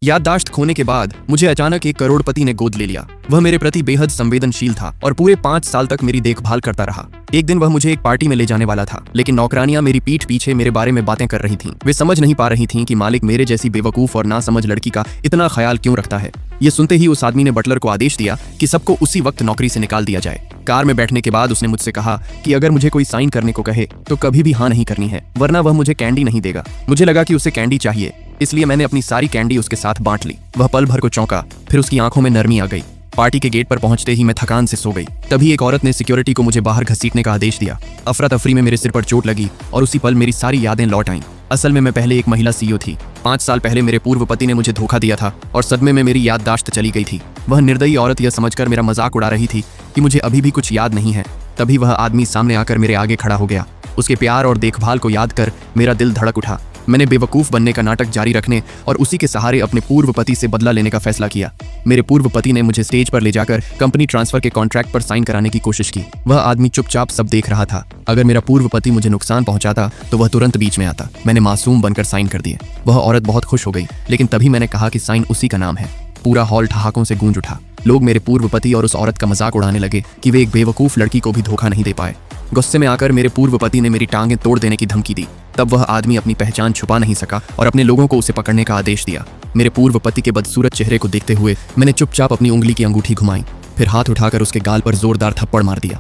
याददाश्त खोने के बाद मुझे अचानक एक करोड़पति ने गोद ले लिया। वह मेरे प्रति बेहद संवेदनशील था और पूरे 5 साल तक मेरी देखभाल करता रहा। एक दिन वह मुझे एक पार्टी में ले जाने वाला था, लेकिन नौकरानियां मेरी पीठ पीछे मेरे बारे में बातें कर रही थीं। वे समझ नहीं पा रही थीं कि मालिक मेरे जैसी बेवकूफ और नासमझ लड़की का इतना ख्याल क्यों रखता है। ये सुनते ही उस आदमी ने बटलर को आदेश दिया कि सबको उसी वक्त नौकरी से निकाल दिया जाए। कार में बैठने के बाद उसने मुझसे कहा कि अगर मुझे कोई साइन करने को कहे तो कभी भी हाँ नहीं करनी है, वरना वह मुझे कैंडी नहीं देगा। मुझे लगा कि उसे कैंडी चाहिए, इसलिए मैंने अपनी सारी कैंडी उसके साथ बांट ली। वह पल भर को चौंका, फिर उसकी आंखों में नरमी आ गई। पार्टी के गेट पर पहुंचते ही मैं थकान से सो गई। तभी एक औरत ने सिक्योरिटी को मुझे बाहर घसीटने का आदेश दिया। अफरा तफरी में मेरे सिर पर चोट लगी और उसी पल मेरी सारी यादें लौट आईं। असल में मैं पहले एक महिला सीईओ थी। 5 साल पहले मेरे पूर्व पति ने मुझे धोखा दिया था और सदमे में मेरी याददाश्त चली गई थी। वह निर्दयी औरत यह समझकर मेरा मजाक उड़ा रही थी कि मुझे अभी भी कुछ याद नहीं है। तभी वह आदमी सामने आकर मेरे आगे खड़ा हो गया। उसके प्यार और देखभाल को याद कर मेरा दिल धड़क उठा। मैंने बेवकूफ बनने का नाटक जारी रखने और उसी के सहारे अपने पूर्व पति से बदला लेने का फैसला किया। मेरे पूर्व पति ने मुझे स्टेज पर ले जाकर कंपनी ट्रांसफर के कॉन्ट्रैक्ट पर साइन कराने की कोशिश की। वह आदमी चुपचाप सब देख रहा था। अगर मेरा पूर्व पति मुझे नुकसान पहुंचाता तो वह तुरंत बीच में आता। मैंने मासूम बनकर साइन कर दिए। वह औरत बहुत खुश हो गई, लेकिन तभी मैंने कहा कि साइन उसी का नाम है। पूरा हॉल ठहाकों से गूंज उठा। लोग मेरे पूर्व पति और उस औरत का मजाक उड़ाने लगे कि वे एक बेवकूफ लड़की को भी धोखा नहीं दे पाए। गुस्से में आकर मेरे पूर्व पति ने मेरी टांगें तोड़ देने की धमकी दी। तब वह आदमी अपनी पहचान छुपा नहीं सका और अपने लोगों को उसे पकड़ने का आदेश दिया। मेरे पूर्व पति के बदसूरत चेहरे को देखते हुए मैंने चुपचाप अपनी उंगली की अंगूठी घुमाई, फिर हाथ उठाकर उसके गाल पर जोरदार थप्पड़ मार दिया।